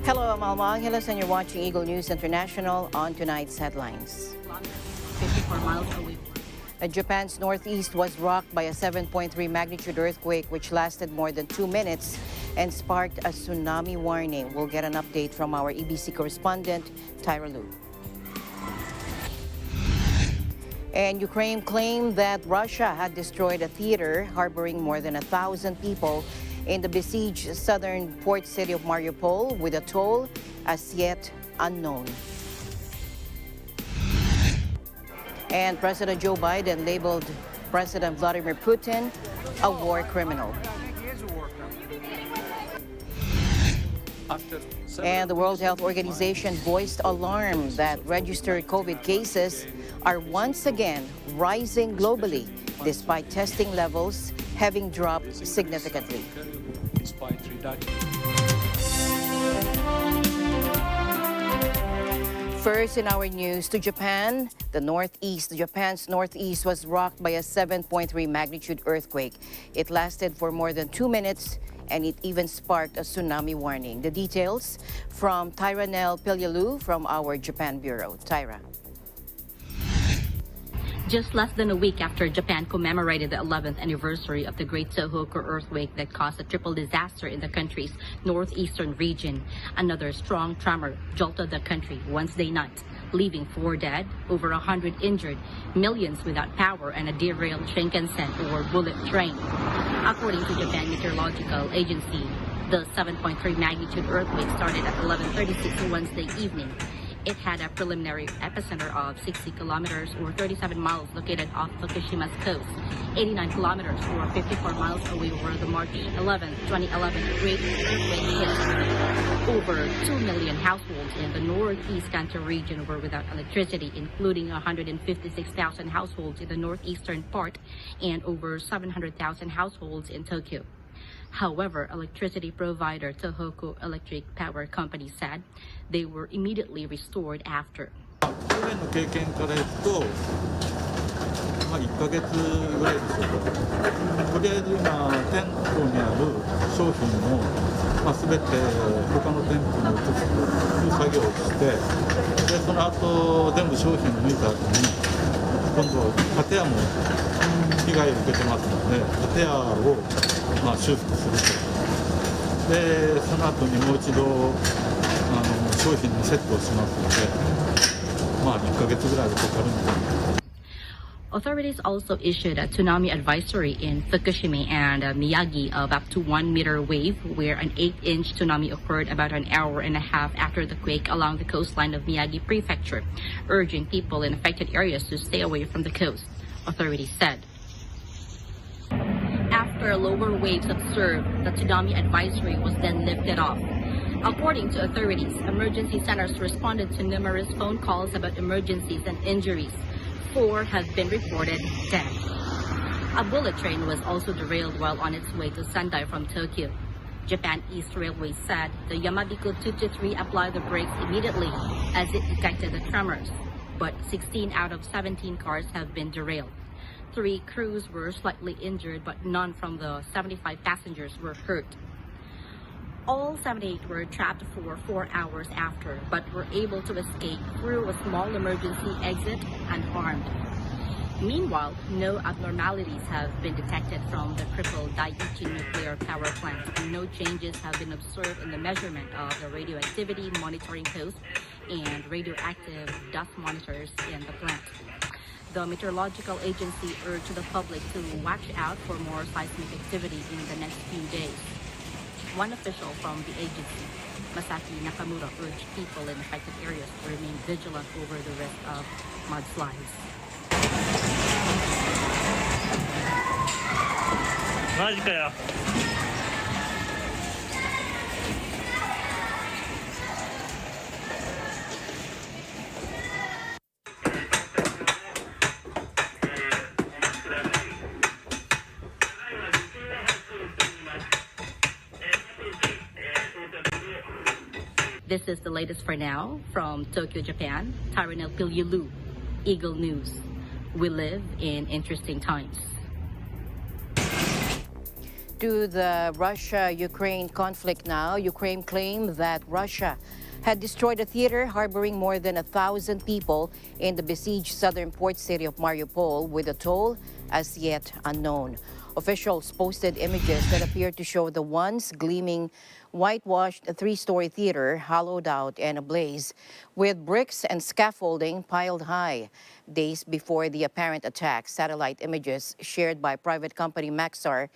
Hello, I'm Alma Angeles, and you're watching Eagle News International. On tonight's headlines. 54 miles away. Japan's northeast was rocked by a 7.3 magnitude earthquake, which lasted more than 2 minutes and sparked a tsunami warning. We'll get an update from our EBC correspondent, Tyra Lu. And Ukraine claimed that Russia had destroyed a theater harboring more than 1,000 people in the besieged southern port city of Mariupol, with a toll as yet unknown. And President Joe Biden labeled President Vladimir Putin a war criminal. And the World Health Organization voiced alarm that registered COVID cases are once again rising globally, despite testing levels having dropped significantly. First in our news, to Japan, Japan's northeast was rocked by a 7.3 magnitude earthquake. It lasted for more than 2 minutes, and it even sparked a tsunami warning. The details from Tyra Pilyalu from our Japan Bureau. Tyra. Just less than a week after Japan commemorated the 11th anniversary of the Great Tohoku earthquake that caused a triple disaster in the country's northeastern region, another strong tremor jolted the country Wednesday night, leaving 4 dead, over 100 injured, millions without power, and a derailed Shinkansen or bullet train. According to Japan Meteorological Agency, the 7.3 magnitude earthquake started at 11:36 Wednesday evening. It had a preliminary epicenter of 60 kilometers or 37 miles located off Fukushima's coast, 89 kilometers or 54 miles away where the March 11, 2011 great earthquake hit. Over 2 million households in the northeast Kanto region were without electricity, including 156,000 households in the northeastern part and over 700,000 households in Tokyo. However, electricity provider Tohoku Electric Power Company said they were immediately restored after. 去年の経験から言うと、1ヶ月ぐらいでしょうか。とりあえず今、店舗にある商品を全て他の店舗に移す作業をして、でその後全部商品を抜いた後に、今度建屋も被害を受けてますので、建屋を修復すると。でその後にもう一度商品のセットをしますので、1ヶ月ぐらいでかかるので。Authorities also issued a tsunami advisory in Fukushima and Miyagi of up to 1 meter wave, where an 8-inch tsunami occurred about an hour and a half after the quake along the coastline of Miyagi Prefecture, urging people in affected areas to stay away from the coast, authorities said. After lower waves observed, the tsunami advisory was then lifted off. According to authorities, emergency centers responded to numerous phone calls about emergencies and injuries. 4 have been reported dead. A bullet train was also derailed while on its way to Sendai from Tokyo. Japan East Railway said the Yamabiku 223 applied the brakes immediately as it detected the tremors, but 16 out of 17 cars have been derailed. 3 crews were slightly injured, but none from the 75 passengers were hurt. All 78 were trapped for 4 hours after, but were able to escape through a small emergency exit unharmed. Meanwhile, no abnormalities have been detected from the crippled Daiichi nuclear power plant, and no changes have been observed in the measurement of the radioactivity monitoring post and radioactive dust monitors in the plant. The meteorological agency urged the public to watch out for more seismic activity in the next few days. One official from the agency, Masaki Nakamura, urged people in affected areas to remain vigilant over the risk of mudslides. This is the latest for now from Tokyo, Japan. Tyra Pilyalu, Eagle News. We live in interesting times. To the Russia-Ukraine conflict now, Ukraine claimed that Russia had destroyed a theater harboring more than 1,000 people in the besieged southern port city of Mariupol, with a toll as yet unknown. Officials posted images that appear to show the once gleaming whitewashed three-story theater hollowed out and ablaze, with bricks and scaffolding piled high. Days before the apparent attack, satellite images shared by private company Maxar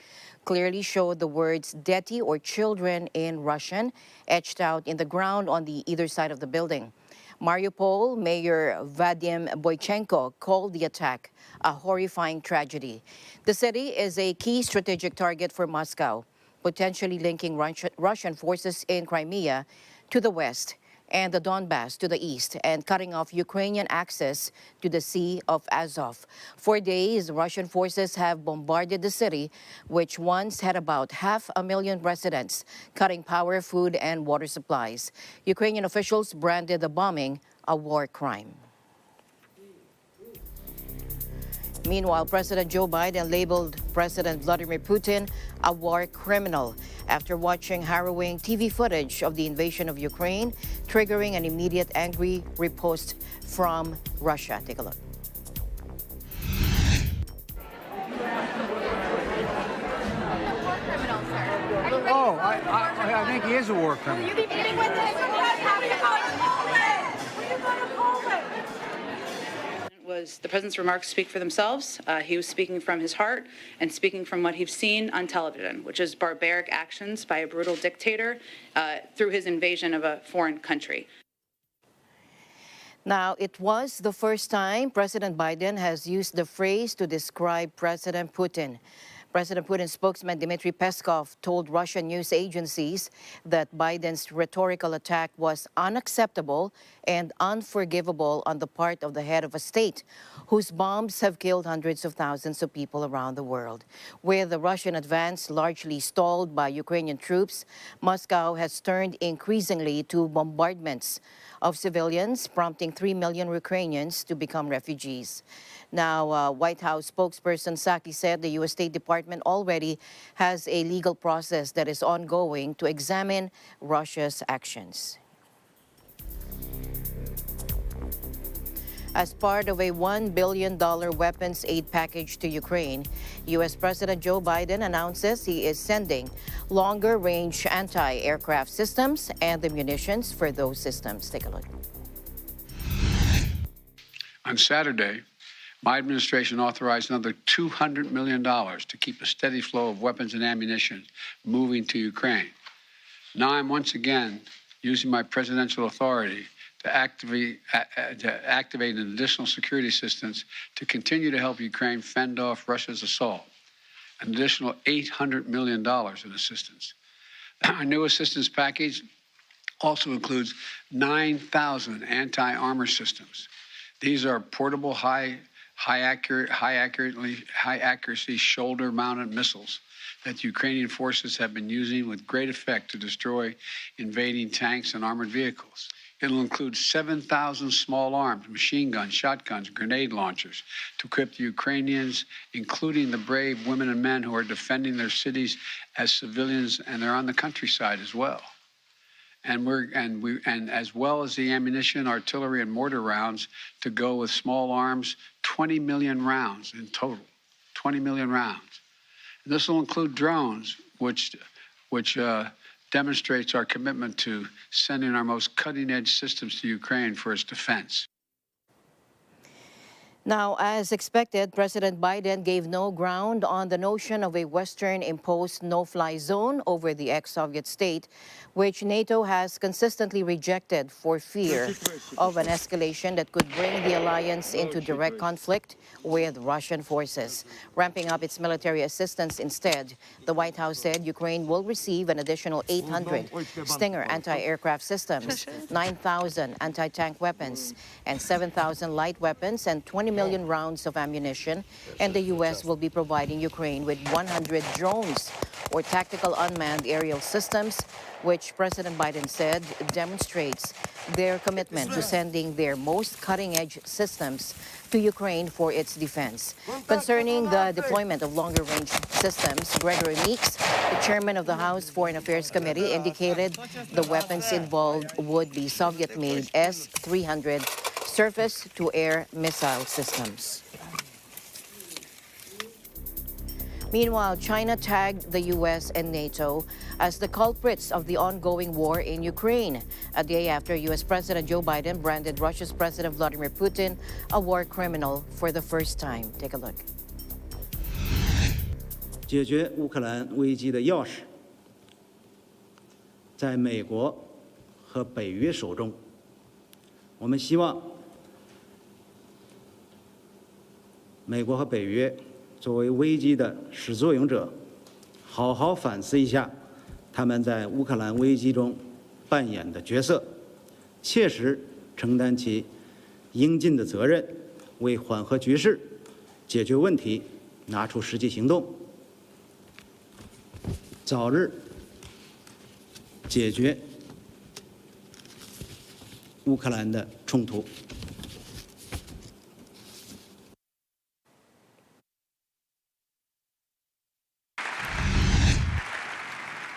clearly showed the words "Deti" or children in Russian etched out in the ground on the either side of the building. Mariupol Mayor Vadim Boychenko called the attack a horrifying tragedy. The city is a key strategic target for Moscow, potentially linking Russian forces in Crimea to the west and the Donbass to the east, and cutting off Ukrainian access to the Sea of Azov. For days, Russian forces have bombarded the city, which once had about 500,000 residents, cutting power, food, and water supplies. Ukrainian officials branded the bombing a war crime. Meanwhile, President Joe Biden labeled President Vladimir Putin a war criminal after watching harrowing TV footage of the invasion of Ukraine, triggering an immediate angry riposte from Russia. Take a look. Oh, I think he is a war criminal. Will you be meeting with him? The president's remarks speak for themselves. He was speaking from his heart and speaking from what he's seen on television, which is barbaric actions by a brutal dictator through his invasion of a foreign country. Now, it was the first time President Biden has used the phrase to describe President Putin. President Putin's spokesman Dmitry Peskov told Russian news agencies that Biden's rhetorical attack was unacceptable and unforgivable on the part of the head of a state whose bombs have killed hundreds of thousands of people around the world. With the Russian advance largely stalled by Ukrainian troops, Moscow has turned increasingly to bombardments of civilians, prompting 3 million Ukrainians to become refugees. Now, White House spokesperson Psaki said the U.S. State Department already has a legal process that is ongoing to examine Russia's actions. As part of a $1 billion weapons aid package to Ukraine, U.S. President Joe Biden announces he is sending longer-range anti-aircraft systems and the munitions for those systems. Take a look. On Saturday, my administration authorized another $200 million to keep a steady flow of weapons and ammunition moving to Ukraine. Now I'm once again using my presidential authority to activate an additional security assistance to continue to help Ukraine fend off Russia's assault, an additional $800 million in assistance. Our new assistance package also includes 9,000 anti-armor systems. These are portable, high accuracy shoulder-mounted missiles that Ukrainian forces have been using with great effect to destroy invading tanks and armored vehicles. It'll include 7,000 small arms, machine guns, shotguns, grenade launchers to equip the Ukrainians, including the brave women and men who are defending their cities as civilians, and they're on the countryside as well. And as well as the ammunition, artillery, and mortar rounds to go with small arms, 20 million rounds in total, 20 million rounds. And this will include drones, which demonstrates our commitment to sending our most cutting-edge systems to Ukraine for its defense. Now, as expected, President Biden gave no ground on the notion of a Western-imposed no-fly zone over the ex-Soviet state, which NATO has consistently rejected for fear of an escalation that could bring the alliance into direct conflict with Russian forces. Ramping up its military assistance instead, the White House said Ukraine will receive an additional 800 Stinger anti-aircraft systems, 9,000 anti-tank weapons, and 7,000 light weapons, and 20 20 million rounds of ammunition, and the U.S. will be providing Ukraine with 100 drones or tactical unmanned aerial systems, which President Biden said demonstrates their commitment to sending their most cutting-edge systems to Ukraine for its defense. Concerning the deployment of longer-range systems, Gregory Meeks, the chairman of the House Foreign Affairs Committee, indicated the weapons involved would be Soviet-made S-300 surface-to-air missile systems. Meanwhile, China tagged the U.S. and NATO as the culprits of the ongoing war in Ukraine, a day after U.S. President Joe Biden branded Russia's President Vladimir Putin a war criminal for the first time. Take a look. 解决乌克兰危机的钥匙在美国和北约手中。我们希望美国和北约作为危机的始作俑者，好好反思一下他们在乌克兰危机中扮演的角色，切实承担起应尽的责任，为缓和局势、解决问题拿出实际行动，早日解决乌克兰的冲突。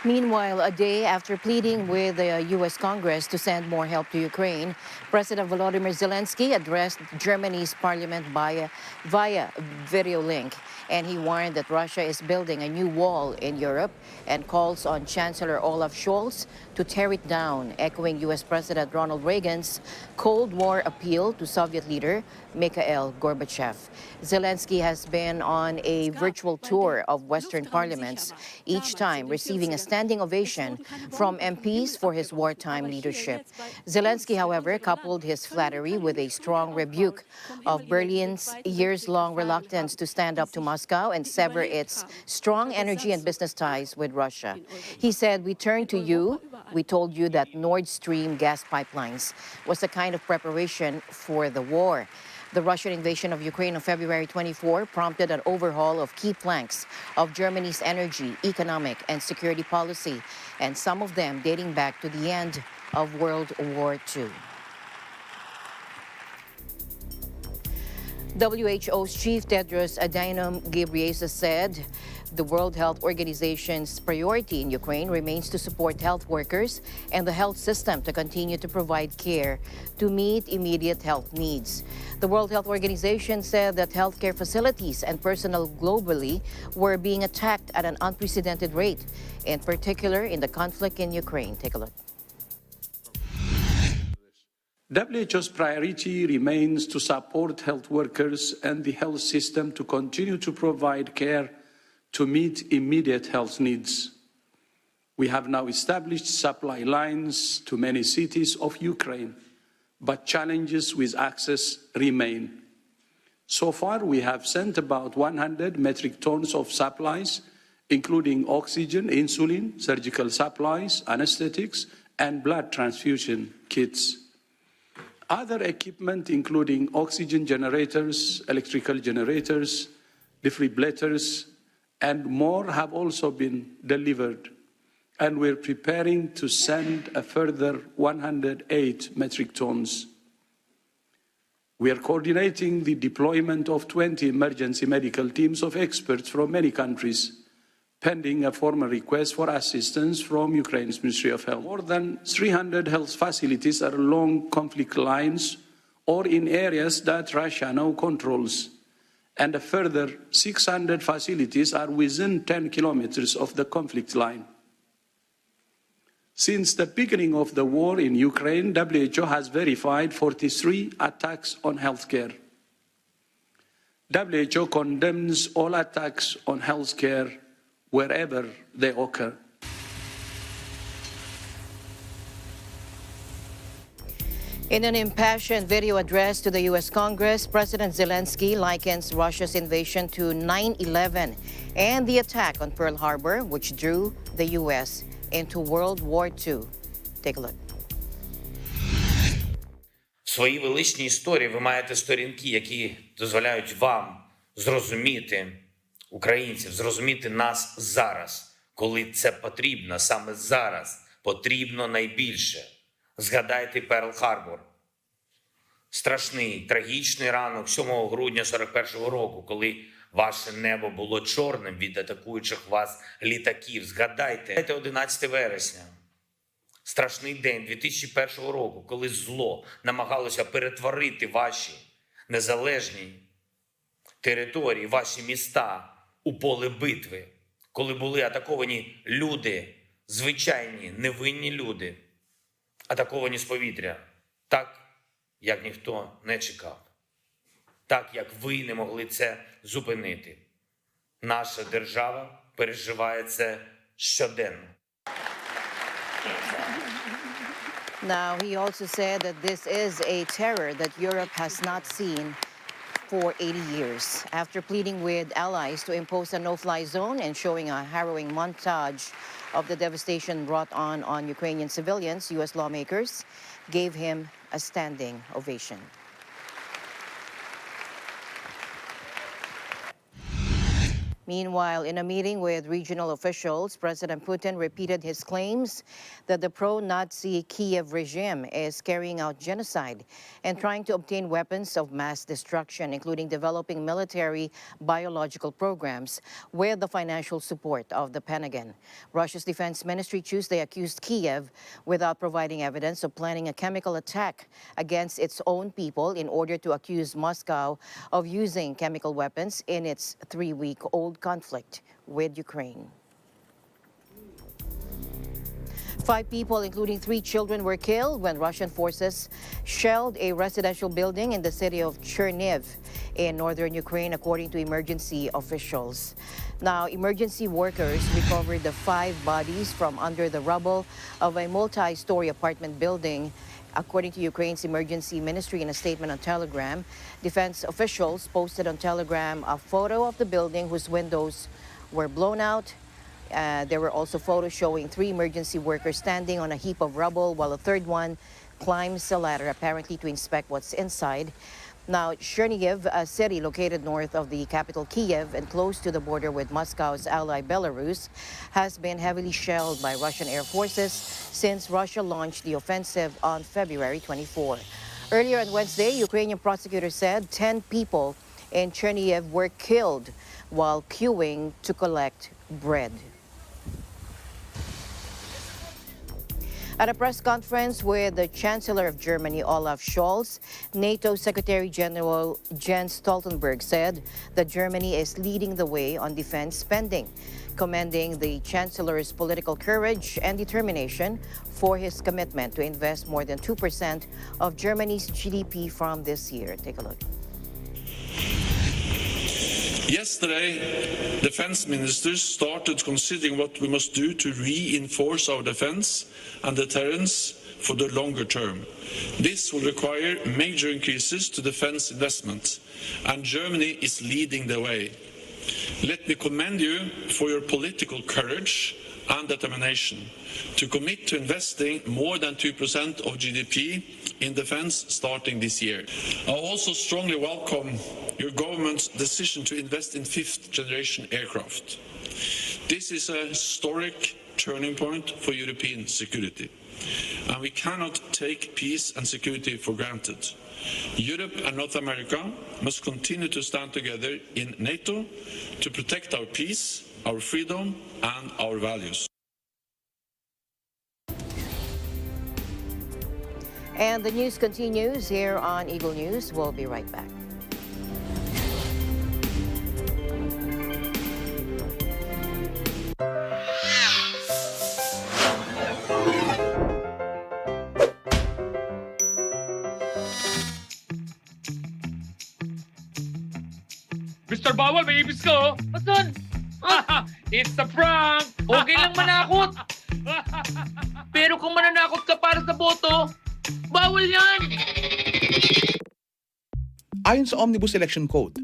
Meanwhile, a day after pleading with the U.S. Congress to send more help to Ukraine, President Volodymyr Zelensky addressed Germany's parliament via video link, and he warned that Russia is building a new wall in Europe and calls on Chancellor Olaf Scholz to tear it down, echoing U.S. President Ronald Reagan's Cold War appeal to Soviet leader Mikhail Gorbachev. Zelensky has been on a virtual tour of Western parliaments, each time receiving a standing ovation from MPs for his wartime leadership. Zelensky, however, coupled his flattery with a strong rebuke of Berlin's years-long reluctance to stand up to Moscow and sever its strong energy and business ties with Russia. He said, "We turned to you. We told you that Nord Stream gas pipelines was a kind of preparation for the war." The Russian invasion of Ukraine on February 24 prompted an overhaul of key planks of Germany's energy, economic, and security policy, and some of them dating back to the end of World War II. WHO's chief Tedros Adhanom Ghebreyesus said the World Health Organization's priority in Ukraine remains to support health workers and the health system to continue to provide care to meet immediate health needs. The World Health Organization said that healthcare facilities and personnel globally were being attacked at an unprecedented rate, in particular in the conflict in Ukraine. Take a look. WHO's priority remains to support health workers and the health system to continue to provide care to meet immediate health needs. We have now established supply lines to many cities of Ukraine, but challenges with access remain. So far, we have sent about 100 metric tons of supplies, including oxygen, insulin, surgical supplies, anesthetics, and blood transfusion kits. Other equipment, including oxygen generators, electrical generators, defibrillators, and more have also been delivered, and we're preparing to send a further 108 metric tons. We are coordinating the deployment of 20 emergency medical teams of experts from many countries, pending a formal request for assistance from Ukraine's Ministry of Health. More than 300 health facilities are along conflict lines or in areas that Russia now controls, and a further 600 facilities are within 10 kilometers of the conflict line. Since the beginning of the war in Ukraine, WHO has verified 43 attacks on healthcare. WHO condemns all attacks on healthcare wherever they occur. In an impassioned video address to the U.S. Congress, President Zelensky likens Russia's invasion to 9/11 and the attack on Pearl Harbor, which drew the U.S. into World War II. Take a look. своїй величній історії ви маєте сторінки, які дозволяють вам зрозуміти українців, зрозуміти нас зараз, коли це потрібно, саме зараз потрібно найбільше. Згадайте Перл-Харбор. Страшний, трагічний ранок 7 грудня 41-го року, коли ваше небо було чорним від атакуючих вас літаків. Згадайте 11 вересня. Страшний день 2001 року, коли зло намагалося перетворити ваші незалежні території, ваші міста у поле битви, коли були атаковані люди, звичайні, невинні люди, атаковані з повітря, так, як ніхто не чекав, так, як ви не могли це зупинити. Наша держава переживає це щоденно. Now, he also said that this is a terror that Europe has not seen for 80 years. After pleading with allies to impose a no-fly zone and showing a harrowing montage of the devastation brought on Ukrainian civilians, U.S. lawmakers gave him a standing ovation. Meanwhile, in a meeting with regional officials, President Putin repeated his claims that the pro-Nazi Kiev regime is carrying out genocide and trying to obtain weapons of mass destruction, including developing military biological programs with the financial support of the Pentagon. Russia's defense ministry Tuesday accused Kiev, without providing evidence, of planning a chemical attack against its own people in order to accuse Moscow of using chemical weapons in its 3-week-old conflict with Ukraine. 5 people, including 3 children, were killed when Russian forces shelled a residential building in the city of Chernihiv in northern Ukraine, according to emergency officials. Now, emergency workers recovered the 5 bodies from under the rubble of a multi-story apartment building, according to Ukraine's emergency ministry in a statement on Telegram. Defense officials posted on Telegram a photo of the building whose windows were blown out. There were also photos showing 3 emergency workers standing on a heap of rubble while a third one climbs a ladder, apparently to inspect what's inside. Now, Chernihiv, a city located north of the capital Kiev and close to the border with Moscow's ally Belarus, has been heavily shelled by Russian air forces since Russia launched the offensive on February 24. Earlier on Wednesday, Ukrainian prosecutors said 10 people in Chernihiv were killed while queuing to collect bread. At a press conference with the Chancellor of Germany, Olaf Scholz, NATO Secretary General Jens Stoltenberg said that Germany is leading the way on defense spending, commending the Chancellor's political courage and determination for his commitment to invest more than 2% of Germany's GDP from this year. Take a look. Yesterday, defense ministers started considering what we must do to reinforce our defense and deterrence for the longer term. This will require major increases to defense investment, and Germany is leading the way. Let me commend you for your political courage and determination to commit to investing more than 2% of GDP in defense starting this year. I also strongly welcome your government's decision to invest in 5th-generation aircraft. This is a historic turning point for European security, and we cannot take peace and security for granted. Europe and North America must continue to stand together in NATO to protect our peace, our freedom, and our values. And the news continues here on Eagle News. We'll be right back. Mr. Bawal, may ibis ka, oh. Asan? It's a prank! Okay lang manakot! Pero kung mananakot ka para sa boto, bawal yan! Ayon sa Omnibus Election Code,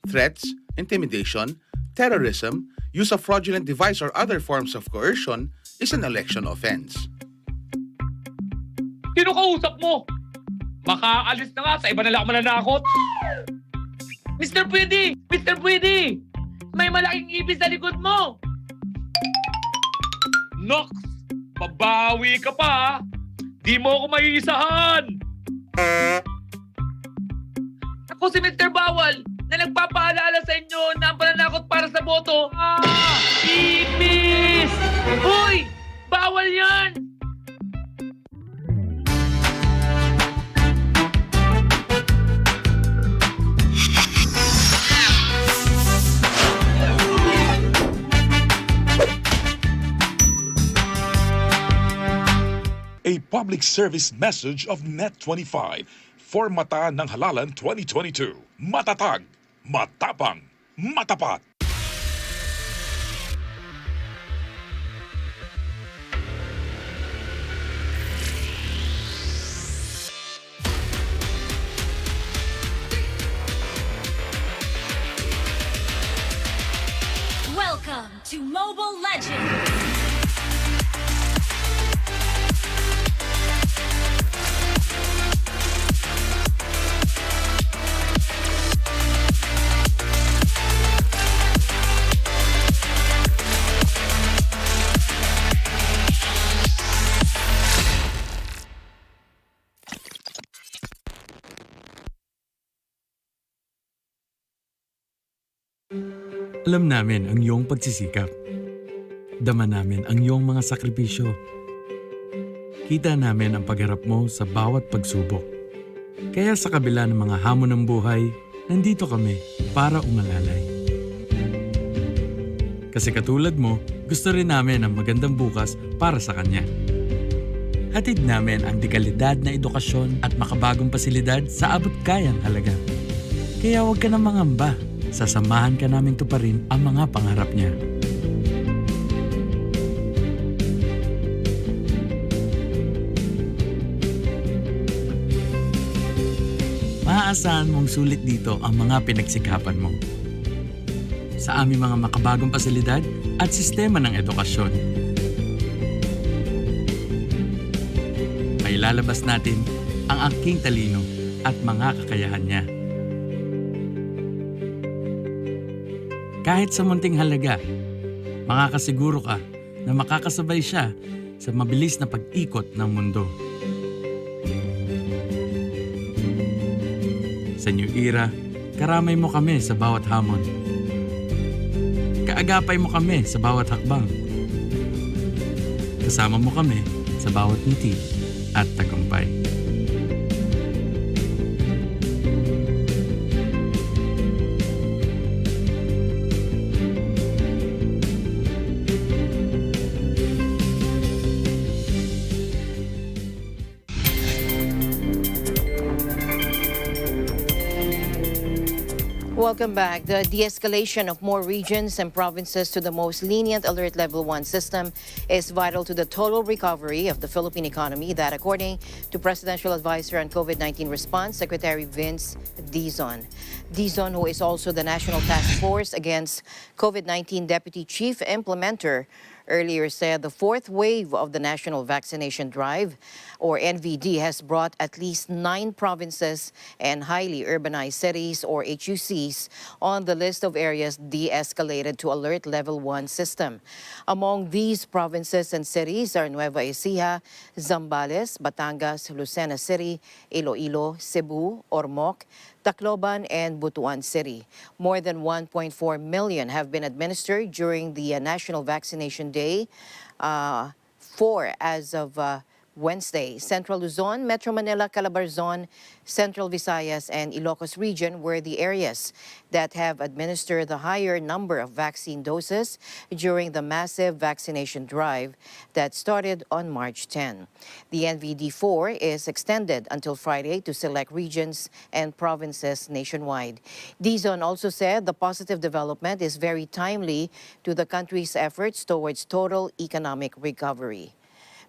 threats, intimidation, terrorism, use of fraudulent device or other forms of coercion is an election offense. Sino kausap mo? Makaalis na nga, sa iba na lang ako mananakot. Mr. Pwede! Mr. Pwede! May malaking ibis sa likod mo! Nox! Babawi ka pa, ha? Di mo ako maiisahan! Ako si Mr. Bawal na nagpapaalala sa inyo na ang pananakot para sa boto. Ibis! Hoy! Bawal yan! A public service message of Net25 for Mata ng Halalan 2022. Matatag, matapang, matapat. Welcome to Mobile Legends! Alam namin ang iyong pagsisikap. Dama namin ang iyong mga sakripisyo. Kita namin ang pagharap mo sa bawat pagsubok. Kaya sa kabila ng mga hamon ng buhay, nandito kami para umalalay. Kasi katulad mo, gusto rin namin ang magandang bukas para sa kanya. Hatid namin ang dekalidad na edukasyon at makabagong pasilidad sa abot kayang halaga. Kaya huwag ka na mangamba. Sasamahan ka namin tuparin ang mga pangarap niya. Maaasahan mong sulit dito ang mga pinagsikapan mo. Sa aming mga makabagong pasilidad at sistema ng edukasyon. May lalabas natin ang aking talino at mga kakayahan niya. Kahit sa munting halaga, makakasiguro ka na makakasabay siya sa mabilis na pag-ikot ng mundo. Sa New Era, karamay mo kami sa bawat hamon. Kaagapay mo kami sa bawat hakbang. Kasama mo kami sa bawat ngiti at tagumpay. Welcome back. The de-escalation of more regions and provinces to the most lenient Alert Level 1 system is vital to the total recovery of the Philippine economy, that according to Presidential Advisor on COVID-19 Response, Secretary Vince Dizon. Dizon, who is also the National Task Force Against COVID-19 Deputy Chief Implementer, earlier said the fourth wave of the National Vaccination Drive, or NVD, has brought at least 9 provinces and highly urbanized cities, or HUCs, on the list of areas de-escalated to Alert Level 1 system. Among these provinces and cities are Nueva Ecija, Zambales, Batangas, Lucena City, Iloilo, Cebu, Ormoc, Tacloban, and Butuan City. More than 1.4 million have been administered during the National Vaccination Day, 4 as of Wednesday. Central Luzon, Metro Manila, Calabarzon, Central Visayas, and Ilocos region were the areas that have administered the higher number of vaccine doses during the massive vaccination drive that started on March 10. The NVD4 is extended until Friday to select regions and provinces nationwide. Dizon also said the positive development is very timely to the country's efforts towards total economic recovery.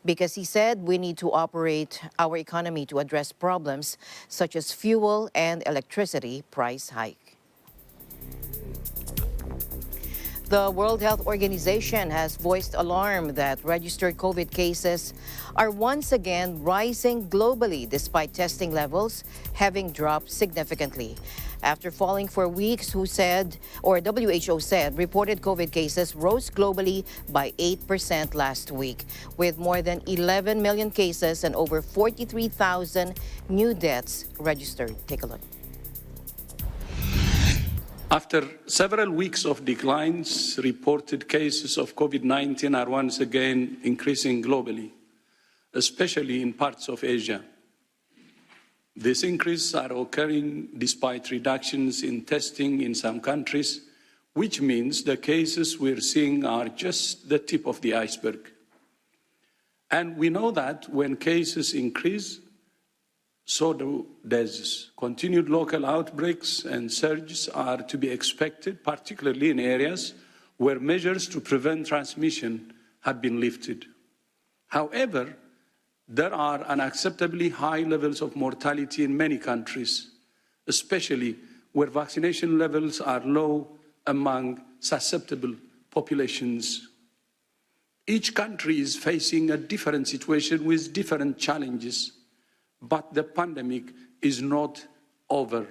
Because he said we need to operate our economy to address problems such as fuel and electricity price hike. The World Health Organization has voiced alarm that registered COVID cases are once again rising globally despite testing levels having dropped significantly. After falling for weeks, WHO said reported COVID cases rose globally by 8% last week, with more than 11 million cases and over 43,000 new deaths registered. Take a look. After several weeks of declines, reported cases of COVID-19 are once again increasing globally, especially in parts of Asia. These increases are occurring despite reductions in testing in some countries, which means the cases we're seeing are just the tip of the iceberg. And we know that when cases increase, so do deaths. Continued local outbreaks and surges are to be expected, particularly in areas where measures to prevent transmission have been lifted. However, there are unacceptably high levels of mortality in many countries, especially where vaccination levels are low among susceptible populations. Each country is facing a different situation with different challenges. But the pandemic is not over.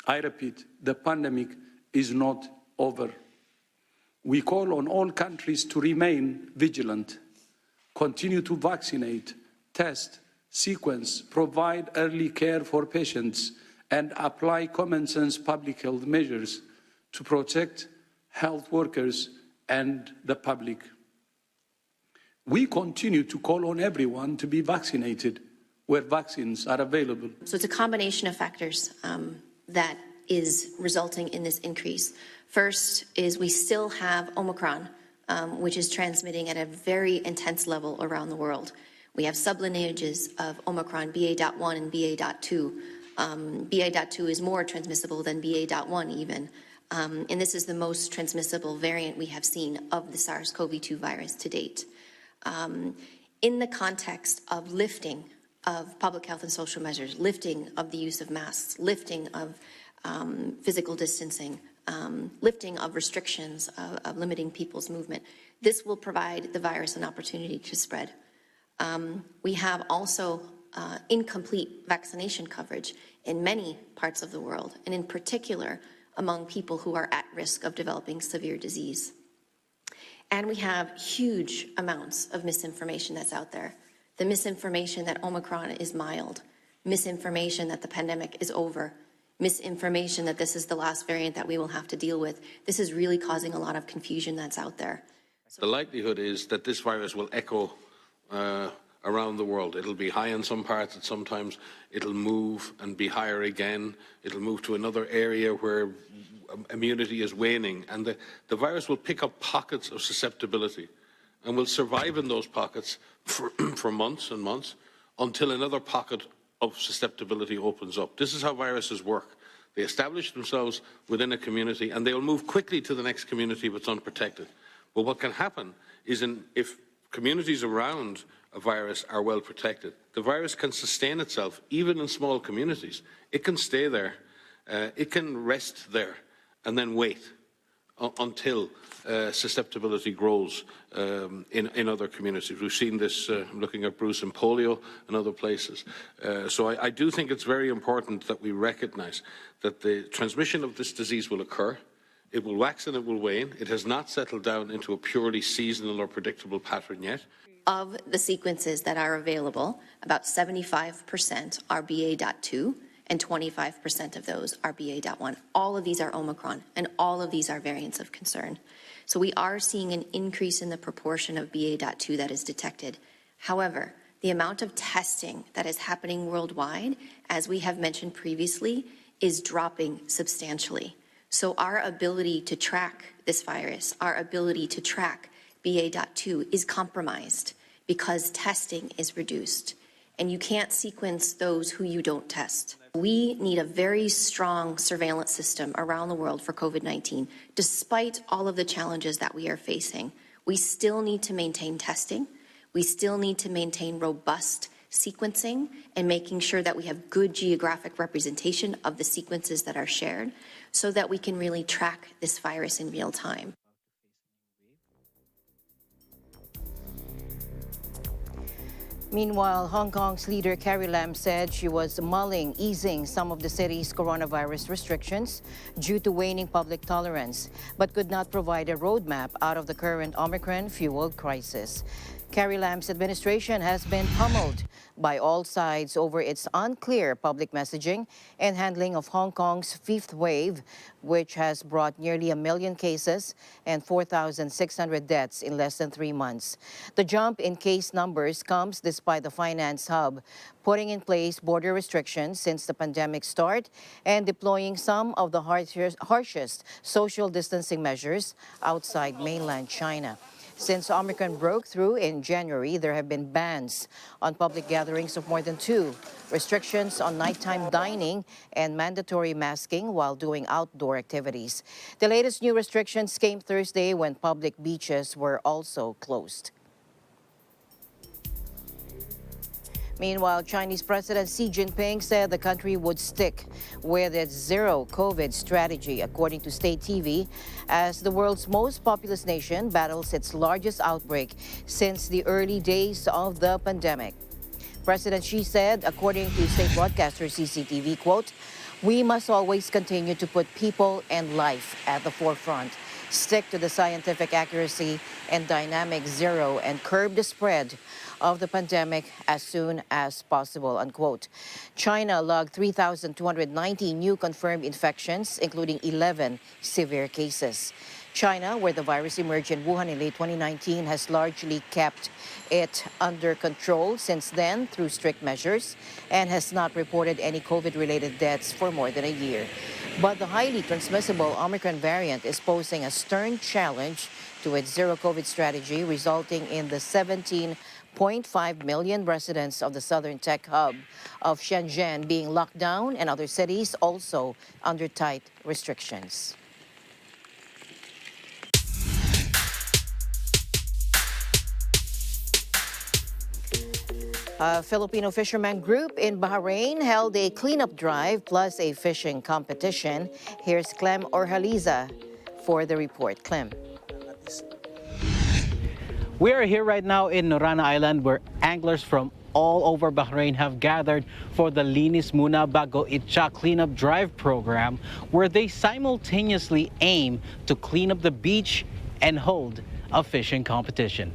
I repeat, the pandemic is not over. We call on all countries to remain vigilant, continue to vaccinate, test, sequence, provide early care for patients, and apply common sense public health measures to protect health workers and the public. We continue to call on everyone to be vaccinated where vaccines are available. So it's a combination of factors that is resulting in this increase. First is we still have Omicron, which is transmitting at a very intense level around the world. We have sublineages of Omicron, BA.1 and BA.2. BA.2 is more transmissible than BA.1 even. And this is the most transmissible variant we have seen of the SARS-CoV-2 virus to date. In the context of lifting of public health and social measures, lifting of the use of masks, lifting of physical distancing, lifting of restrictions of limiting people's movement, this will provide the virus an opportunity to spread. We have also incomplete vaccination coverage in many parts of the world, and in particular among people who are at risk of developing severe disease. And we have huge amounts of misinformation that's out there. The misinformation that Omicron is mild, misinformation that the pandemic is over, misinformation that this is the last variant that we will have to deal with. This is really causing a lot of confusion that's out there. The likelihood is that this virus will echo around the world. It'll be high in some parts, and sometimes it'll move and be higher again. It'll move to another area where immunity is waning, and the virus will pick up pockets of susceptibility and will survive in those pockets for months and months until another pocket of susceptibility opens up. This is how viruses work. They establish themselves within a community and they will move quickly to the next community if it's unprotected. But what can happen is if communities around a virus are well protected, the virus can sustain itself even in small communities. It can stay there, it can rest there and then wait until susceptibility grows in other communities. We've seen this, looking at Bruce and polio and other places. So I do think it's very important that we recognise that the transmission of this disease will occur. It will wax and it will wane. It has not settled down into a purely seasonal or predictable pattern yet. Of the sequences that are available, about 75% are BA.2. and 25% of those are BA.1. All of these are Omicron, and all of these are variants of concern. So we are seeing an increase in the proportion of BA.2 that is detected. However, the amount of testing that is happening worldwide, as we have mentioned previously, is dropping substantially. So our ability to track this virus, our ability to track BA.2 is compromised because testing is reduced. And you can't sequence those who you don't test. We need a very strong surveillance system around the world for COVID-19. Despite all of the challenges that we are facing, we still need to maintain testing. We still need to maintain robust sequencing and making sure that we have good geographic representation of the sequences that are shared so that we can really track this virus in real time. Meanwhile, Hong Kong's leader Carrie Lam said she was mulling easing some of the city's coronavirus restrictions due to waning public tolerance, but could not provide a roadmap out of the current Omicron-fueled crisis. Carrie Lam's administration has been pummeled by all sides over its unclear public messaging and handling of Hong Kong's fifth wave, which has brought nearly 1 million cases and 4,600 deaths in less than 3 months. The jump in case numbers comes despite the finance hub putting in place border restrictions since the pandemic start and deploying some of the harshest social distancing measures outside mainland China. Since Omicron broke through in January, there have been bans on public gatherings of more than 2, restrictions on nighttime dining, and mandatory masking while doing outdoor activities. The latest new restrictions came Thursday when public beaches were also closed. Meanwhile, Chinese President Xi Jinping said the country would stick with its zero-COVID strategy, according to state TV, as the world's most populous nation battles its largest outbreak since the early days of the pandemic. President Xi said, according to state broadcaster CCTV, quote, "We must always continue to put people and life at the forefront, stick to the scientific accuracy and dynamic zero, and curb the spread of the pandemic as soon as possible," unquote. China logged 3,290 new confirmed infections, including 11 severe cases. China, where the virus emerged in Wuhan in late 2019, has largely kept it under control since then through strict measures and has not reported any COVID-related deaths for more than a year. But the highly transmissible Omicron variant is posing a stern challenge to its zero-COVID strategy, resulting in the 17.5 million residents of the southern tech hub of Shenzhen being locked down and other cities also under tight restrictions. A Filipino fisherman group in Bahrain held a cleanup drive plus a fishing competition. Here's Clem Orhaliza for the report. Clem. We are here right now in Norana Island, where anglers from all over Bahrain have gathered for the Linis Muna Bago Itcha cleanup drive program, where they simultaneously aim to clean up the beach and hold a fishing competition.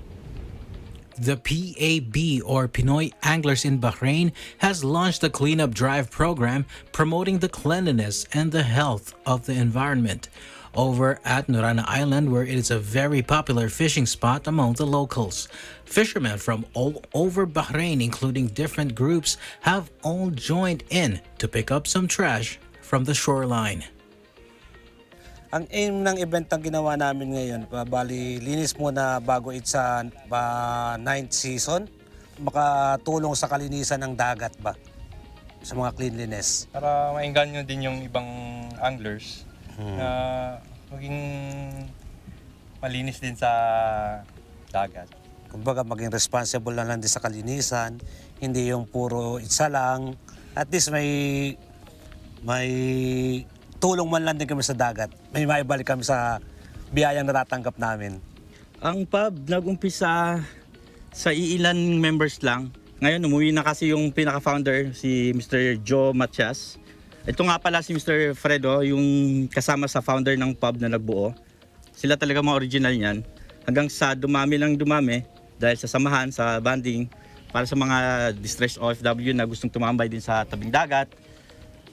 The PAB, or Pinoy Anglers in Bahrain, has launched a cleanup drive program promoting the cleanliness and the health of the environment over at Norana Island, where it is a very popular fishing spot among the locals. Fishermen from all over Bahrain, including different groups, have all joined in to pick up some trash from the shoreline. Ang aim ng event na ginawa namin ngayon, bali linis muna bago sa 9th season, makatulong sa kalinisan ng dagat ba, sa mga cleanliness. Para maengganyo din yung ibang anglers na maging malinis din sa dagat. Kumbaga maging responsible na lang din sa kalinisan, hindi yung puro itsa lang. At least may tulong man lang din kami sa dagat. May maibalik kami sa biyayang natatanggap namin. Ang pub nag-umpisa sa iilan members lang. Ngayon umuwi na kasi yung pinaka-founder, si Mr. Joe Matias. Ito nga pala si Mr. Fredo, yung kasama sa founder ng pub na nagbuo. Sila talaga mga original niyan. Hanggang sa dumami dahil sa samahan, sa banding, para sa mga distressed OFW na gustong tumambay din sa tabing dagat.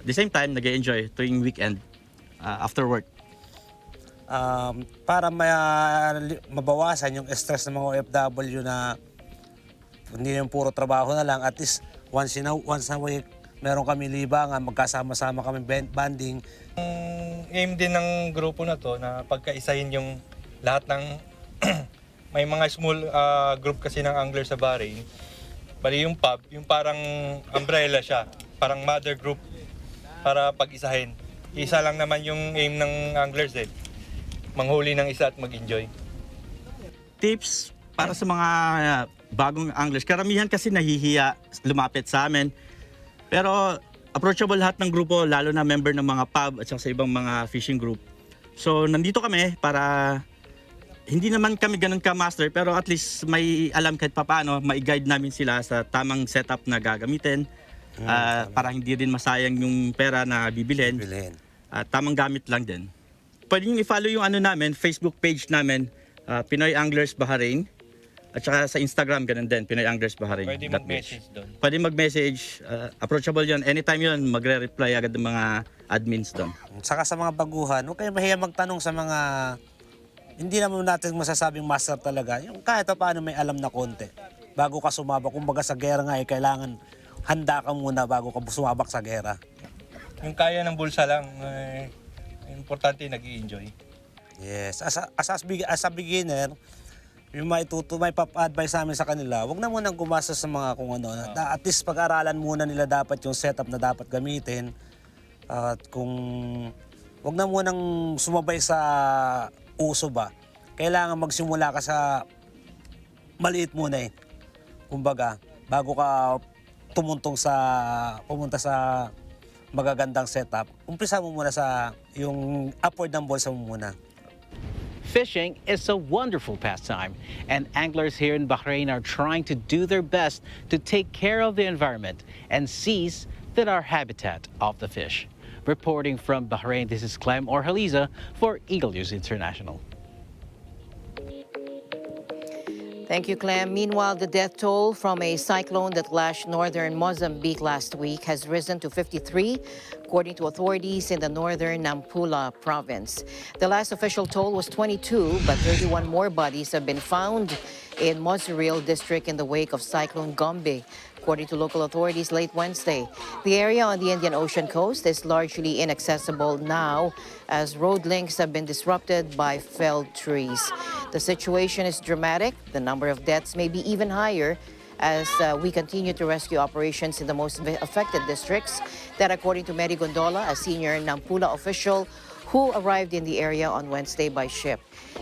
At the same time, nag-enjoy tuwing weekend after work. Para mabawasan yung stress ng mga OFW na hindi yung puro trabaho na lang, at least once a week, meron kami libangan, magkasama-sama kami banding. Aim din ng grupo na to na pagkaisahin yung lahat ng may mga small group kasi ng anglers sa Bahrain. Bali yung pub, yung parang umbrella siya, parang mother group para pag-isahin. Isa lang naman yung aim ng anglers manghuli ng isa at mag-enjoy. Tips para sa mga bagong anglers. Karamihan kasi nahihiya lumapit sa amin. Pero approachable lahat ng grupo, lalo na member ng mga pub at sa ibang mga fishing group. So nandito kami para Hindi naman kami ganun ka-master pero at least may alam kahit papaano, mai-guide namin sila sa tamang setup na gagamitin para hindi din masayang yung pera na bibilhin. Tamang gamit lang din. Pwede nyo i-follow yung namin, Facebook page namin, Pinoy Anglers Bahrain. At saka sa Instagram, ganun din, Pinoy Anglers Bahrain. Pwede mag-message doon. Pwede mag-message, approachable yun. Anytime yun, magre-reply agad ng mga admins doon. Saka sa mga baguhan, huwag kayo mahiya magtanong sa mga hindi naman natin masasabing master talaga. Yung kahit pa paano may alam na konti. Bago ka sumabak, kumbaga sa gera nga, kailangan handa ka muna bago ka sumabak sa gera. Yung kaya ng bulsa lang, importante nag-i-enjoy. Yes, as a beginner, yung may pap-advise namin sa kanila, wag na munang gumasa sa mga kung ano. At least pag-aralan muna nila dapat yung setup na dapat gamitin. At kung wag na munang sumabay sa uso ba. Kailangan magsimula ka sa maliit muna eh. Kumbaga, bago ka pumunta sa magagandang setup, umpisa mo muna sa yung upward ng bulsa mo muna. Fishing is a wonderful pastime, and anglers here in Bahrain are trying to do their best to take care of the environment and seas that are habitat of the fish. Reporting from Bahrain, this is Clem Orhaliza for Eagle News International. Thank you, Clem. Meanwhile, the death toll from a cyclone that lashed northern Mozambique last week has risen to 53, according to authorities in the northern Nampula province. The last official toll was 22, but 31 more bodies have been found in Mozambique district in the wake of Cyclone Gombe, according to local authorities late Wednesday. The area on the Indian Ocean coast is largely inaccessible now as road links have been disrupted by felled trees. The situation is dramatic. The number of deaths may be even higher as we continue to rescue operations in the most affected districts. That, according to Mary Gondola, a senior Nampula official who arrived in the area on Wednesday by ship.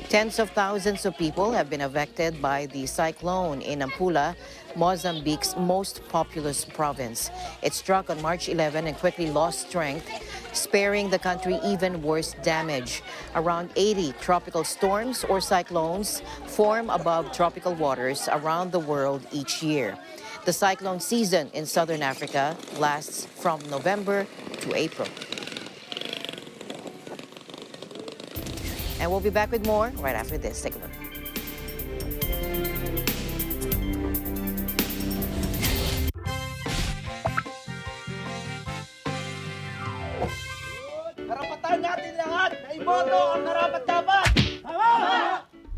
Tens of thousands of people have been evicted by the cyclone in Nampula, Mozambique's most populous province. It struck on March 11 and quickly lost strength, sparing the country even worse damage. Around 80 tropical storms or cyclones form above tropical waters around the world each year. The cyclone season in southern Africa lasts from November to April. And we'll be back with more right after this. Take a look. Karapatan natin lahat na iboto ang karapat-dapat! Tama!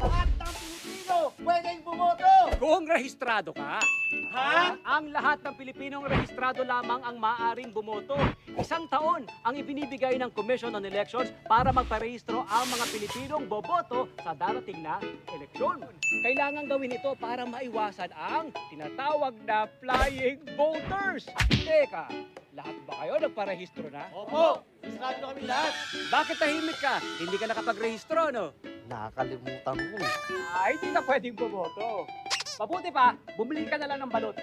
Lahat ng Pilipino pwedeng bumoto! Kung rehistrado ka. Ha? Ang lahat ng Pilipinong rehistrado lamang ang maaaring bumoto. 1 taon ang ibinibigay ng Commission on Elections para magparehistro ang mga Pilipinong boboto sa darating na eleksyon. Kailangan gawin ito para maiwasan ang tinatawag na flying voters. Teka, lahat ba kayo nagparehistro na? Opo! Rehistrado kami lahat! Bakit tahimik ka? Hindi ka nakapagrehistro, no? Nakakalimutan ko. Hindi ka pwedeng bumoto. Mabuti pa, bumili ka na lang ng balot.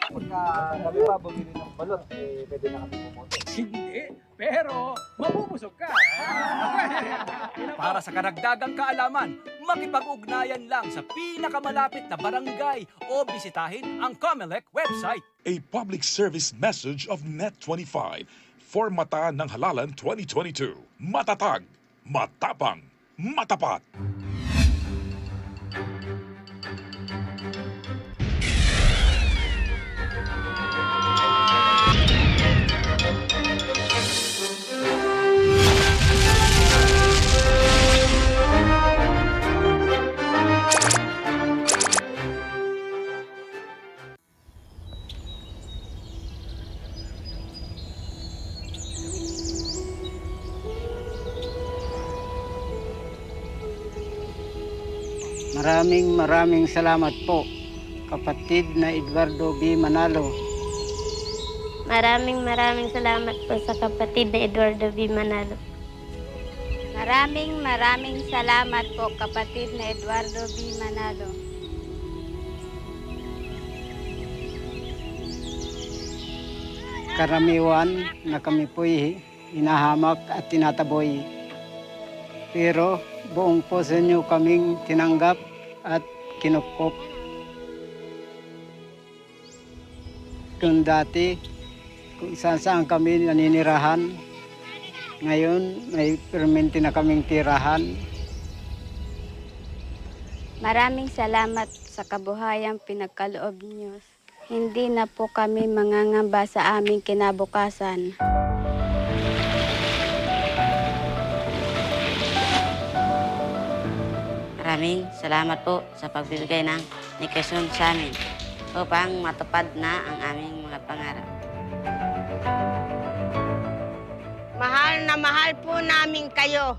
Pagka kami pa bumili ng balot, pwede na kami bumoto. Hindi, pero mabubusog ka. Para sa karagdagang kaalaman, makipag-ugnayan lang sa pinakamalapit na barangay o bisitahin ang COMELEC website. A public service message of Net25 for Mata ng Halalan 2022. Matatag, matapang, matapat. Maraming salamat po, kapatid na Eduardo B. Manalo. Maraming salamat po sa kapatid na Eduardo B. Manalo. Maraming salamat po, kapatid na Eduardo B. Manalo. Karamiwan na kami po'y hinahamak at tinataboy. Pero buong puso niyo kaming tinanggap at kinupkop. Kung dati, kung saan kami naninirahan, ngayon may permanente na kaming tirahan. Maraming salamat sa kabuhayang pinagkaloob niyo. Hindi na po kami mangangamba sa aming kinabukasan. Maraming salamat po sa pagbibigay ng edukasyon sa amin upang matupad na ang aming mga pangarap. Mahal na mahal po namin kayo.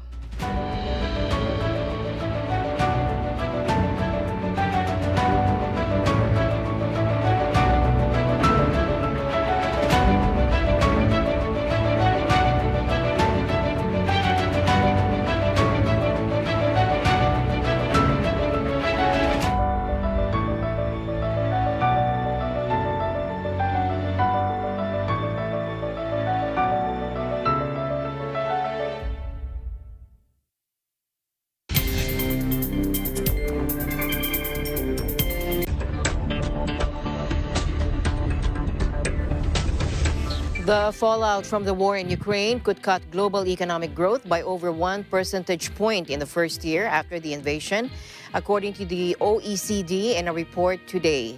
The fallout from the war in Ukraine could cut global economic growth by over 1 percentage point in the first year after the invasion, according to the OECD in a report today.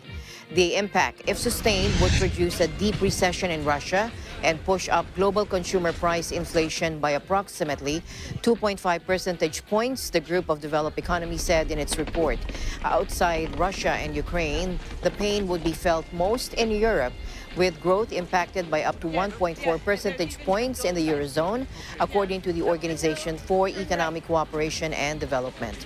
The impact, if sustained, would produce a deep recession in Russia and push up global consumer price inflation by approximately 2.5 percentage points, the group of developed economies said in its report. Outside Russia and Ukraine, the pain would be felt most in Europe, with growth impacted by up to 1.4 percentage points in the Eurozone, according to the Organization for Economic Cooperation and Development.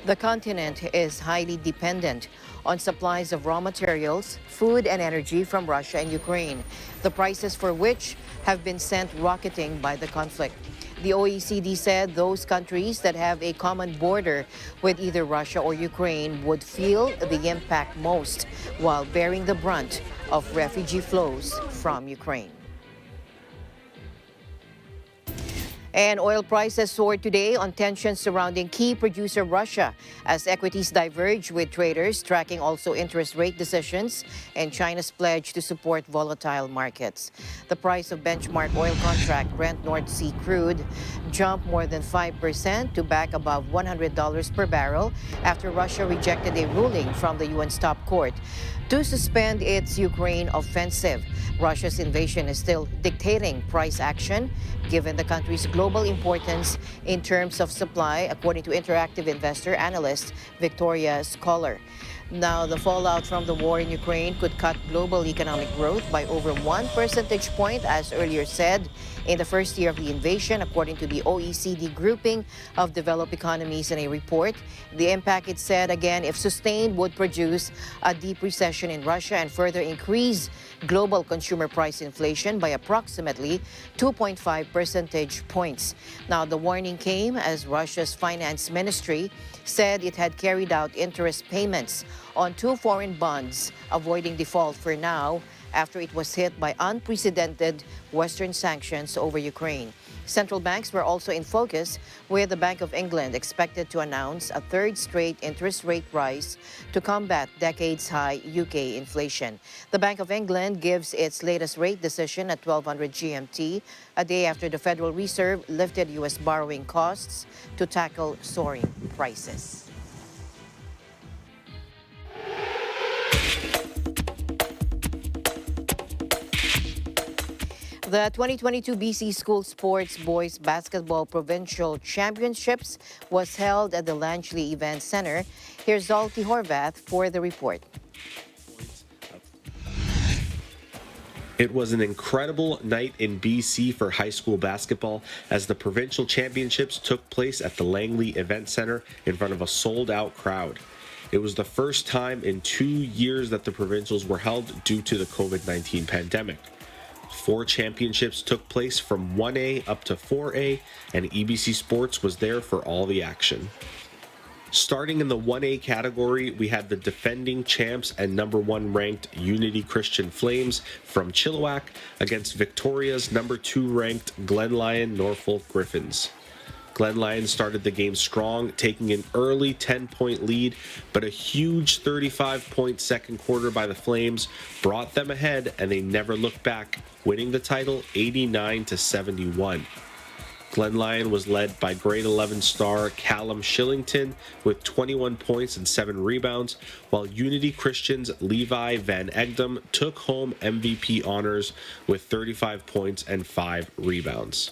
The continent is highly dependent on supplies of raw materials, food and energy from Russia and Ukraine, the prices for which have been sent rocketing by the conflict. The OECD said those countries that have a common border with either Russia or Ukraine would feel the impact most, while bearing the brunt of refugee flows from Ukraine. And oil prices soared today on tensions surrounding key producer Russia as equities diverge, with traders tracking also interest rate decisions and China's pledge to support volatile markets. The price of benchmark oil contract Brent North Sea crude jumped more than 5% to back above $100 per barrel after Russia rejected a ruling from the UN's top court to suspend its Ukraine offensive. Russia's invasion is still dictating price action, given the country's global importance in terms of supply, according to interactive investor analyst Victoria Scholar. Now, the fallout from the war in Ukraine could cut global economic growth by over 1 percentage point, as earlier said, in the first year of the invasion, according to the OECD grouping of developed economies in a report. The impact, it said, again, if sustained, would produce a deep recession in Russia and further increase global consumer price inflation by approximately 2.5 percentage points. Now, the warning came as Russia's finance ministry said it had carried out interest payments on 2 foreign bonds, avoiding default for now after it was hit by unprecedented Western sanctions over Ukraine. Central banks were also in focus, with the Bank of England expected to announce a third straight interest rate rise to combat decades-high UK inflation. The Bank of England gives its latest rate decision at 1200 GMT, a day after the Federal Reserve lifted U.S. borrowing costs to tackle soaring prices. The 2022 BC School Sports Boys Basketball Provincial Championships was held at the Langley Event Center. Here's Zolty Horvath for the report. It was an incredible night in BC for high school basketball as the provincial championships took place at the Langley Event Center in front of a sold-out crowd. It was the first time in 2 years that the provincials were held due to the COVID-19 pandemic. 4 championships took place from 1A up to 4A, and EBC Sports was there for all the action. Starting in the 1A category, we had the defending champs and #1 ranked Unity Christian Flames from Chilliwack against Victoria's #2 ranked Glen Lyon Norfolk Griffins. Glen Lions started the game strong, taking an early 10-point lead, but a huge 35-point second quarter by the Flames brought them ahead, and they never looked back, winning the title 89-71. Glen Lion was led by grade 11 star Callum Shillington with 21 points and 7 rebounds, while Unity Christian's Levi Van Egdom took home MVP honors with 35 points and 5 rebounds.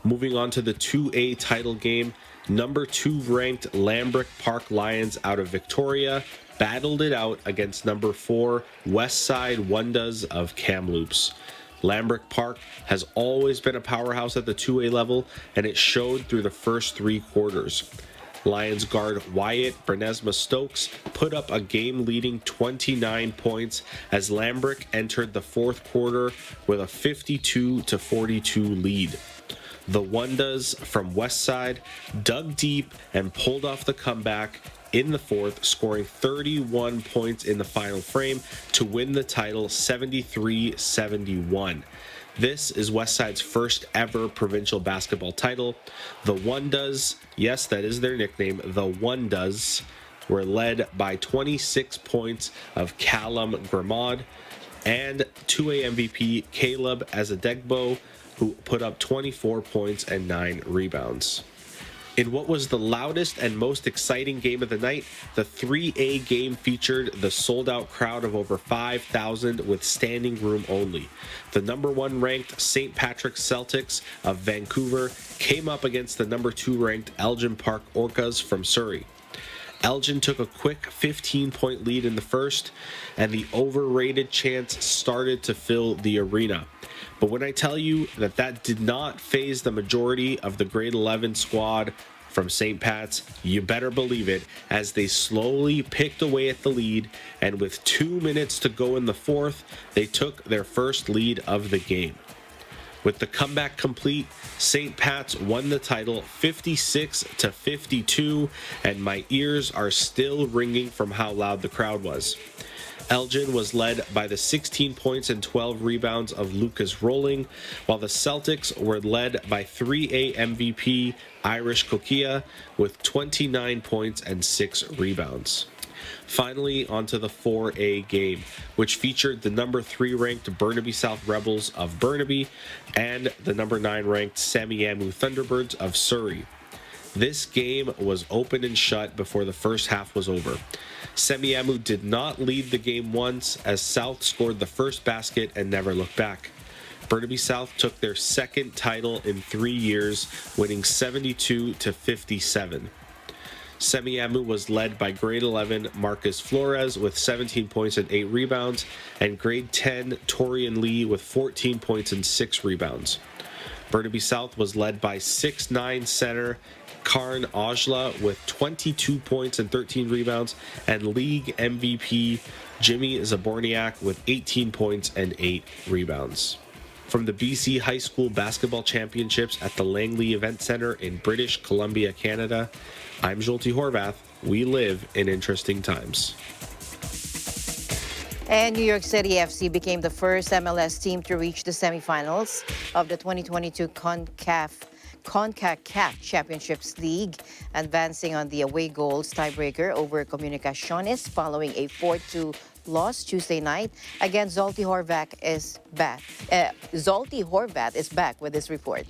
Moving on to the 2A title game, number 2 ranked Lambrook Park Lions out of Victoria battled it out against number 4 Westside Wonders of Kamloops. Lambrook Park has always been a powerhouse at the 2A level, and it showed through the first 3 quarters. Lions guard Wyatt Bernesma Stokes put up a game-leading 29 points as Lambrook entered the fourth quarter with a 52-42 lead. The Wonders from Westside dug deep and pulled off the comeback in the fourth, scoring 31 points in the final frame to win the title 73-71. This is Westside's first ever provincial basketball title. The Wonders, yes, that is their nickname, the Wonders, were led by 26 points of Callum Gramad and 2A MVP Caleb Azadegbo, who put up 24 points and 9 rebounds. In what was the loudest and most exciting game of the night, the 3A game featured the sold-out crowd of over 5,000 with standing room only. The number 1 ranked St. Patrick's Celtics of Vancouver came up against the number 2 ranked Elgin Park Orcas from Surrey. Elgin took a quick 15-point lead in the first, and the overrated chants started to fill the arena. But when I tell you that that did not faze the majority of the grade 11 squad from St. Pat's, you better believe it, as they slowly picked away at the lead, and with 2 minutes to go in the fourth, they took their first lead of the game. With the comeback complete, St. Pat's won the title 56-52, and my ears are still ringing from how loud the crowd was. Elgin was led by the 16 points and 12 rebounds of Lucas Rolling, while the Celtics were led by 3A MVP Irish Kokia with 29 points and 6 rebounds. Finally, onto the 4A game, which featured the number 3 ranked Burnaby South Rebels of Burnaby and the number 9 ranked Semiahmoo Thunderbirds of Surrey. This game was open and shut before the first half was over. Semiahmoo did not lead the game once, as South scored the first basket and never looked back. Burnaby South took their second title in 3 years, winning 72-57. Semiahmoo was led by grade 11 Marcus Flores with 17 points and 8 rebounds, and grade 10 Torian Lee with 14 points and 6 rebounds. Burnaby South was led by 6'9" center Karn Ojla with 22 points and 13 rebounds, and league MVP Jimmy Zaborniak with 18 points and 8 rebounds. From the BC High School Basketball Championships at the Langley Event Center in British Columbia, Canada, I'm Jolty Horvath. We live in interesting times. And New York City FC became the first MLS team to reach the semifinals of the 2022 CONCACAF Championships League, advancing on the away goals tiebreaker over Comunicaciones following a 4-2 loss Tuesday night. Again, Zolty Horvath is back. Zolty Horvath is back with this report.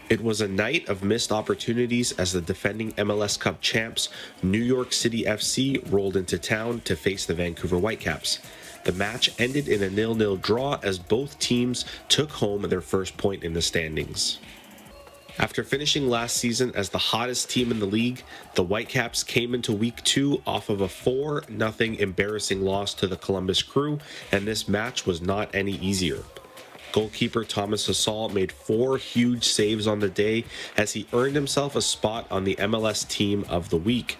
It was a night of missed opportunities as the defending MLS Cup champs, New York City FC, rolled into town to face the Vancouver Whitecaps. The match ended in a 0-0 draw as both teams took home their first point in the standings. After finishing last season as the hottest team in the league, the Whitecaps came into Week 2 off of a 4-0 embarrassing loss to the Columbus Crew, and this match was not any easier. Goalkeeper Thomas Hasal made 4 huge saves on the day as he earned himself a spot on the MLS Team of the Week.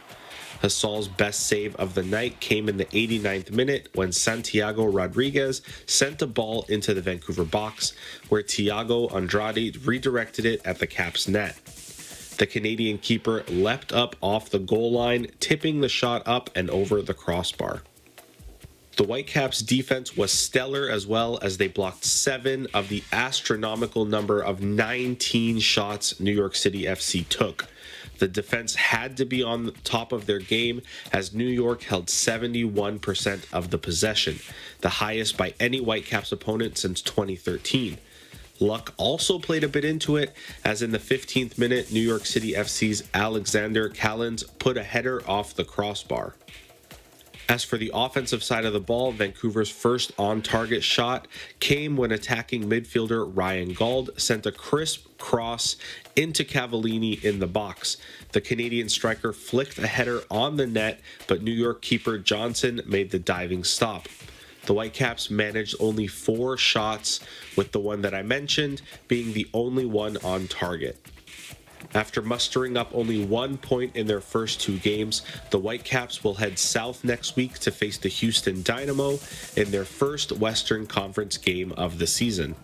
Hasal's best save of the night came in the 89th minute when Santiago Rodriguez sent a ball into the Vancouver box, where Thiago Andrade redirected it at the Caps' net. The Canadian keeper leapt up off the goal line, tipping the shot up and over the crossbar. The Whitecaps' defense was stellar as well, as they blocked 7 of the astronomical number of 19 shots New York City FC took. The defense had to be on the top of their game, as New York held 71% of the possession, the highest by any Whitecaps opponent since 2013. Luck also played a bit into it, as in the 15th minute, New York City FC's Alexander Callens put a header off the crossbar. As for the offensive side of the ball, Vancouver's first on-target shot came when attacking midfielder Ryan Gauld sent a crisp cross into Cavallini in the box. The Canadian striker flicked a header on the net, but New York keeper Johnson made the diving stop. The Whitecaps managed only 4 shots, with the one that I mentioned being the only one on target. After mustering up only 1 point in their first 2 games, the Whitecaps will head south next week to face the Houston Dynamo in their first Western Conference game of the season.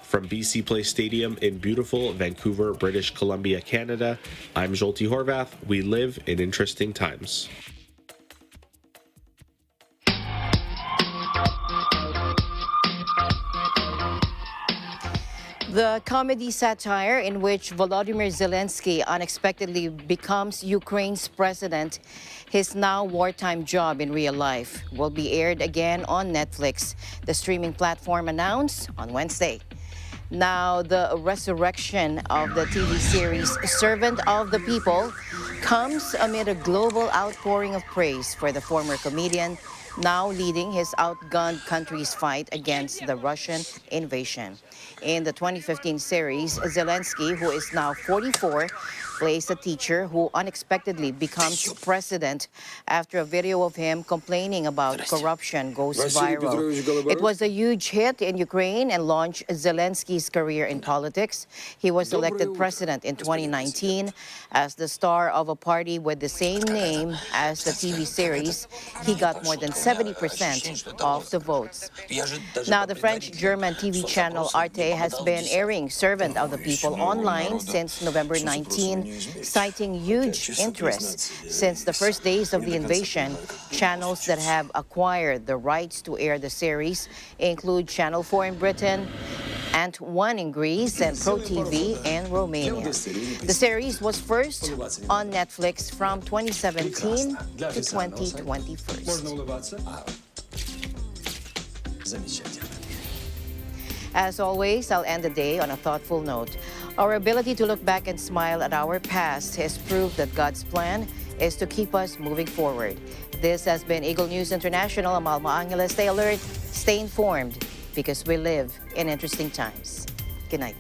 From BC Place Stadium in beautiful Vancouver, British Columbia, Canada, I'm Jolty Horvath. We live in interesting times. The comedy satire in which Volodymyr Zelensky unexpectedly becomes Ukraine's president, his now wartime job in real life, will be aired again on Netflix, the streaming platform announced on Wednesday. Now, the resurrection of the TV series Servant of the People comes amid a global outpouring of praise for the former comedian, now leading his outgunned country's fight against the Russian invasion. In the 2015 series, Zelensky, who is now 44, plays a teacher who unexpectedly becomes president after a video of him complaining about corruption goes viral. It was a huge hit in Ukraine and launched Zelensky's career in politics. He was elected president in 2019 as the star of a party with the same name as the TV series. He got more than 70% of the votes. Now, the French-German TV channel Arte has been airing Servant of the People online since November 19, citing huge interest. Since the first days of the invasion, channels that have acquired the rights to air the series include Channel 4 in Britain, Ant 1 in Greece, and Pro TV in Romania. The series was first on Netflix from 2017 to 2021. As always, I'll end the day on a thoughtful note. Our ability to look back and smile at our past is proof that God's plan is to keep us moving forward. This has been Eagle News International. I'm Alma Angela. Stay alert, stay informed, because we live in interesting times. Good night.